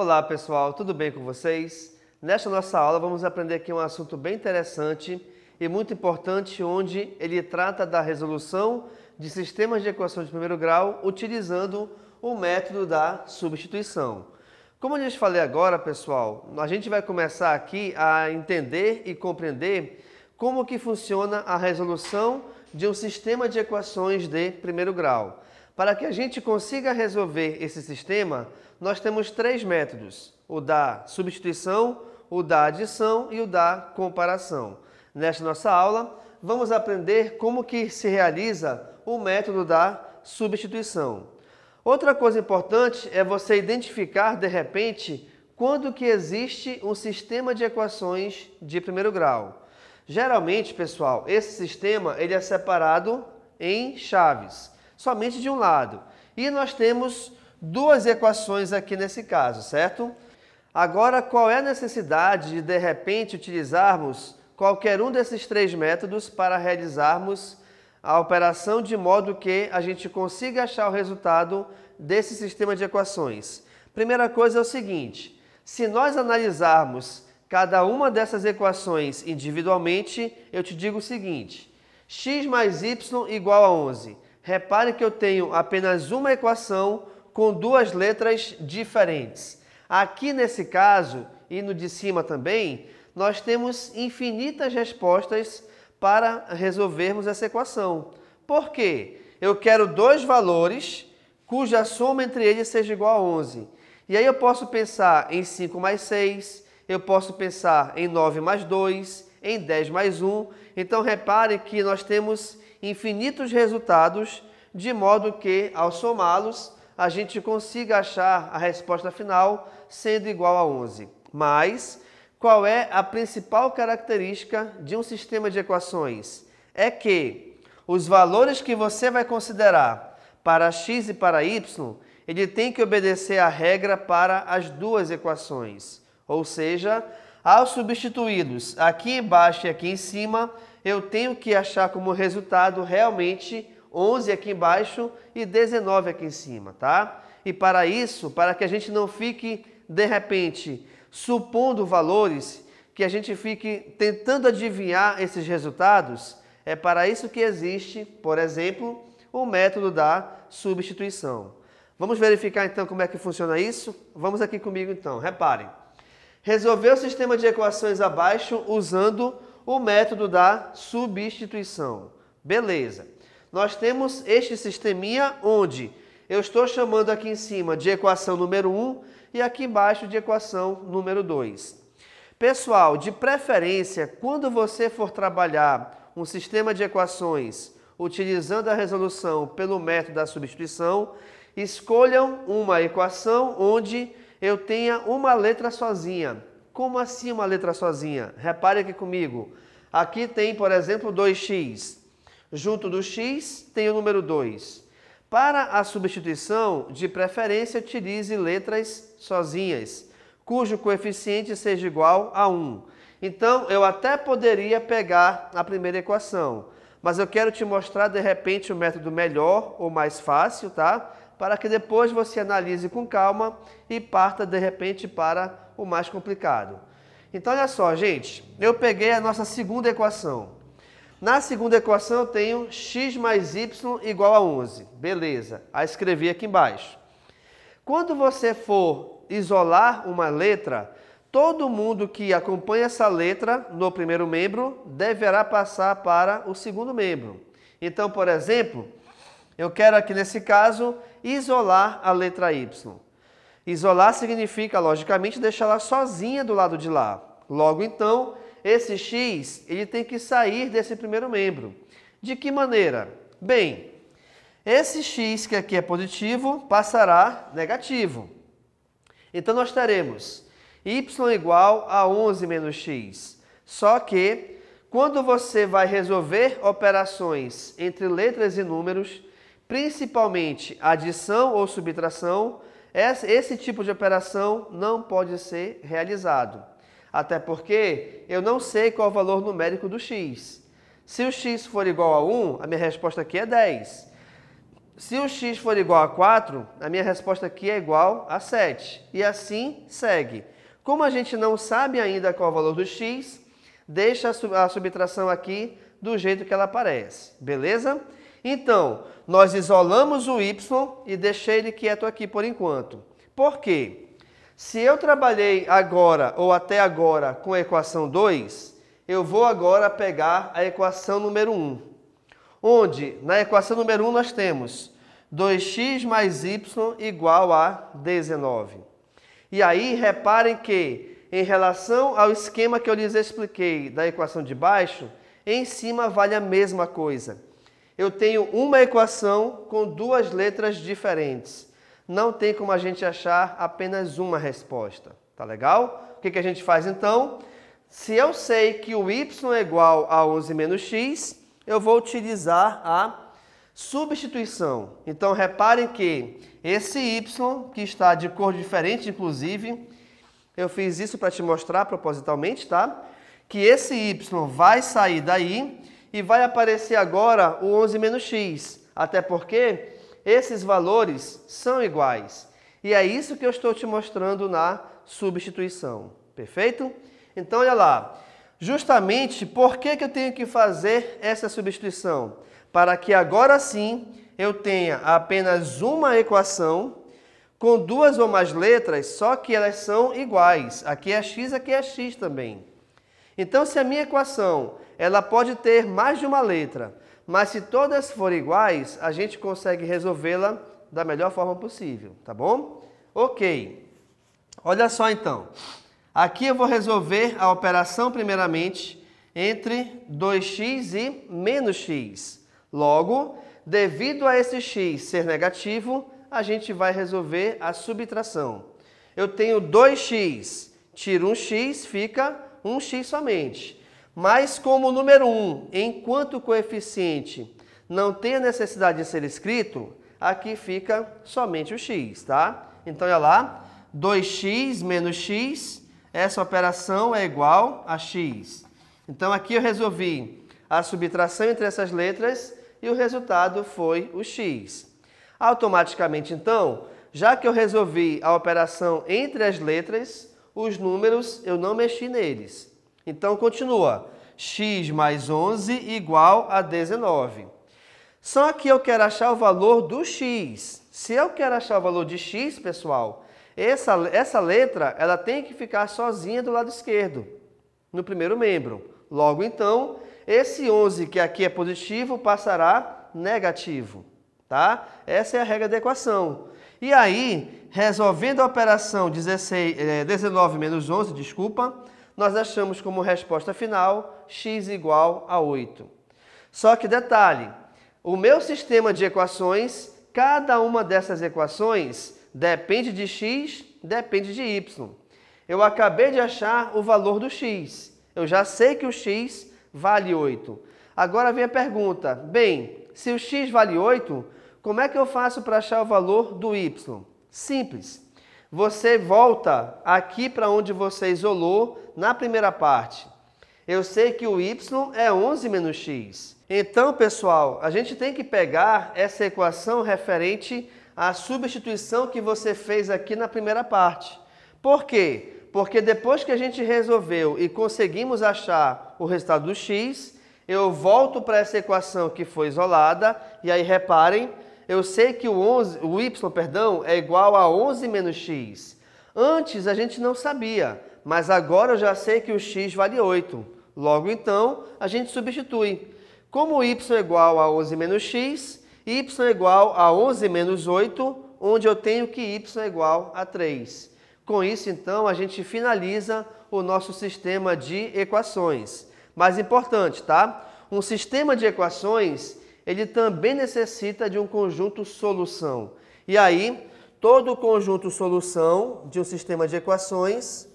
Olá pessoal, tudo bem com vocês? Nesta nossa aula vamos aprender aqui um assunto bem interessante e muito importante, onde ele trata da resolução de sistemas de equações de primeiro grau utilizando o método da substituição. Como eu lhes falei agora, pessoal, a gente vai começar aqui a entender e compreender como que funciona a resolução de um sistema de equações de primeiro grau. Para que a gente consiga resolver esse sistema, nós temos três métodos: o da substituição, o da adição e o da comparação. Nesta nossa aula, vamos aprender como que se realiza o método da substituição. Outra coisa importante é você identificar, de repente, quando que existe um sistema de equações de primeiro grau. Geralmente, pessoal, esse sistema ele é separado em chaves, somente de um lado. E nós temos duas equações aqui nesse caso, certo? Agora, qual é a necessidade de repente, utilizarmos qualquer um desses três métodos para realizarmos a operação de modo que a gente consiga achar o resultado desse sistema de equações? Primeira coisa é o seguinte: se nós analisarmos cada uma dessas equações individualmente, eu te digo o seguinte: x mais y igual a 11. Repare que eu tenho apenas uma equação com duas letras diferentes. Aqui nesse caso, e no de cima também, nós temos infinitas respostas para resolvermos essa equação. Por quê? Eu quero dois valores cuja soma entre eles seja igual a 11. E aí eu posso pensar em 5 mais 6, eu posso pensar em 9 mais 2, em 10 mais 1. Então repare que nós temos infinitos resultados, de modo que, ao somá-los, a gente consiga achar a resposta final sendo igual a 11. Mas, qual é a principal característica de um sistema de equações? É que os valores que você vai considerar para x e para y, ele tem que obedecer à regra para as duas equações. Ou seja, ao substituí-los aqui embaixo e aqui em cima, eu tenho que achar como resultado realmente 11 aqui embaixo e 19 aqui em cima, tá? E para isso, para que a gente não fique, de repente, supondo valores, que a gente fique tentando adivinhar esses resultados, é para isso que existe, por exemplo, o método da substituição. Vamos verificar então como é que funciona isso? Vamos aqui comigo então, reparem. Resolver o sistema de equações abaixo usando o método da substituição. Beleza. Nós temos este sisteminha onde eu estou chamando aqui em cima de equação número 1 e aqui embaixo de equação número 2. Pessoal, de preferência, quando você for trabalhar um sistema de equações utilizando a resolução pelo método da substituição, escolham uma equação onde eu tenha uma letra sozinha. Como assim uma letra sozinha? Repare aqui comigo. Aqui tem, por exemplo, 2x. Junto do x tem o número 2. Para a substituição, de preferência, utilize letras sozinhas, cujo coeficiente seja igual a 1. Então, eu até poderia pegar a primeira equação, mas eu quero te mostrar, de repente, o método melhor ou mais fácil, tá? Para que depois você analise com calma e parta, de repente, para o mais complicado. Então, olha só, gente, eu peguei a nossa segunda equação. Na segunda equação eu tenho x mais y igual a 11. Beleza, a escrevi aqui embaixo. Quando você for isolar uma letra, todo mundo que acompanha essa letra no primeiro membro deverá passar para o segundo membro. Então, por exemplo, eu quero aqui nesse caso isolar a letra y. Isolar significa, logicamente, deixá-la sozinha do lado de lá. Logo então, esse x ele tem que sair desse primeiro membro. De que maneira? Bem, esse x que aqui é positivo passará negativo. Então nós teremos y igual a 11 menos x. Só que, quando você vai resolver operações entre letras e números, principalmente adição ou subtração, esse tipo de operação não pode ser realizado. Até porque eu não sei qual é o valor numérico do x. Se o x for igual a 1, a minha resposta aqui é 10. Se o x for igual a 4, a minha resposta aqui é igual a 7. E assim segue. Como a gente não sabe ainda qual é o valor do x, deixa a subtração aqui do jeito que ela aparece. Beleza? Então, nós isolamos o y e deixei ele quieto aqui por enquanto. Por quê? Se eu trabalhei agora ou até agora com a equação 2, eu vou agora pegar a equação número 1. Onde, na equação número 1, nós temos 2x mais y igual a 19. E aí, reparem que, em relação ao esquema que eu lhes expliquei da equação de baixo, em cima vale a mesma coisa. Eu tenho uma equação com duas letras diferentes. Não tem como a gente achar apenas uma resposta. Tá legal? O que a gente faz então? Se eu sei que o y é igual a 11 menos x, eu vou utilizar a substituição. Então, reparem que esse y, que está de cor diferente, inclusive, eu fiz isso para te mostrar propositalmente, tá? Que esse y vai sair daí e vai aparecer agora o 11 menos x. Até porque esses valores são iguais. E é isso que eu estou te mostrando na substituição. Perfeito? Então, olha lá. Justamente por que eu tenho que fazer essa substituição? Para que agora sim eu tenha apenas uma equação com duas ou mais letras, só que elas são iguais. Aqui é x, aqui é x também. Então, se a minha equação ela pode ter mais de uma letra, mas se todas forem iguais, a gente consegue resolvê-la da melhor forma possível, tá bom? Ok. Olha só então. Aqui eu vou resolver a operação primeiramente entre 2x e menos x. Logo, devido a esse x ser negativo, a gente vai resolver a subtração. Eu tenho 2x, tiro um x, fica um x somente. Mas como o número 1, enquanto coeficiente, não tem a necessidade de ser escrito, aqui fica somente o x, tá? Então, olha lá, 2x menos x, essa operação é igual a x. Então, aqui eu resolvi a subtração entre essas letras e o resultado foi o x. Automaticamente, então, já que eu resolvi a operação entre as letras, os números eu não mexi neles. Então, continua. X mais 11 igual a 19. Só que eu quero achar o valor do x. Se eu quero achar o valor de x, pessoal, essa letra ela tem que ficar sozinha do lado esquerdo, no primeiro membro. Logo, então, esse 11 que aqui é positivo passará negativo. Tá? Essa é a regra da equação. E aí, resolvendo a operação 19 menos 11, nós achamos como resposta final x igual a 8. Só que detalhe, o meu sistema de equações, cada uma dessas equações depende de x, depende de y. Eu acabei de achar o valor do x. Eu já sei que o x vale 8. Agora vem a pergunta, bem, se o x vale 8, como é que eu faço para achar o valor do y? Simples. Você volta aqui para onde você isolou na primeira parte. Eu sei que o y é 11 menos x. Então, pessoal, a gente tem que pegar essa equação referente à substituição que você fez aqui na primeira parte. Por quê? Porque depois que a gente resolveu e conseguimos achar o resultado do x, eu volto para essa equação que foi isolada e aí reparem, eu sei que o y é igual a 11 menos x. Antes a gente não sabia, mas agora eu já sei que o x vale 8. Logo então, a gente substitui. Como y é igual a 11 menos x, y é igual a 11 menos 8, onde eu tenho que y é igual a 3. Com isso, então, a gente finaliza o nosso sistema de equações. Mais importante, tá? Um sistema de equações, ele também necessita de um conjunto solução. E aí, todo conjunto solução de um sistema de equações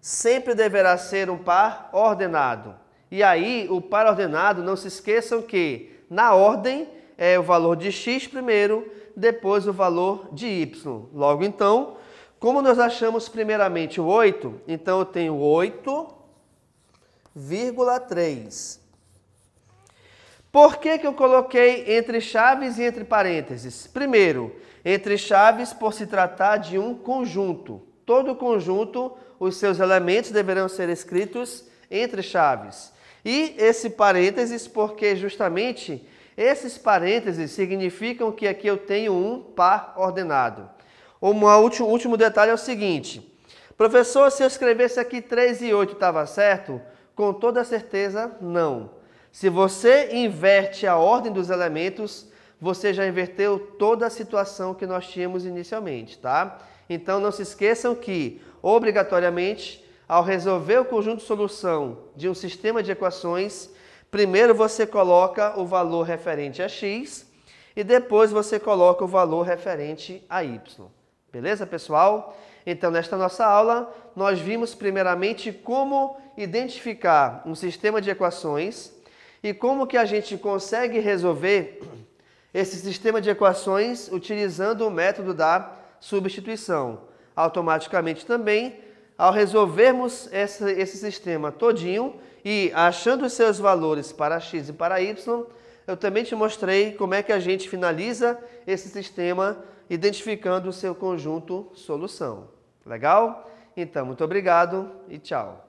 sempre deverá ser um par ordenado. E aí, o par ordenado, não se esqueçam que, na ordem, é o valor de x primeiro, depois o valor de y. Logo, então, como nós achamos primeiramente o 8, então eu tenho 8,3. Por que eu coloquei entre chaves e entre parênteses? Primeiro, entre chaves por se tratar de um conjunto. Todo conjunto, os seus elementos deverão ser escritos entre chaves. E esse parênteses porque justamente esses parênteses significam que aqui eu tenho um par ordenado. Último detalhe é o seguinte. Professor, se eu escrevesse aqui 3 e 8 estava certo? Com toda certeza, não. Se você inverte a ordem dos elementos, você já inverteu toda a situação que nós tínhamos inicialmente, tá? Então não se esqueçam que, obrigatoriamente, ao resolver o conjunto de solução de um sistema de equações, primeiro você coloca o valor referente a x e depois você coloca o valor referente a y. Beleza, pessoal? Então, nesta nossa aula, nós vimos primeiramente como identificar um sistema de equações e como que a gente consegue resolver esse sistema de equações utilizando o método da substituição. Automaticamente também, ao resolvermos esse sistema todinho e achando os seus valores para x e para y, eu também te mostrei como é que a gente finaliza esse sistema identificando o seu conjunto solução. Legal? Então, muito obrigado e tchau.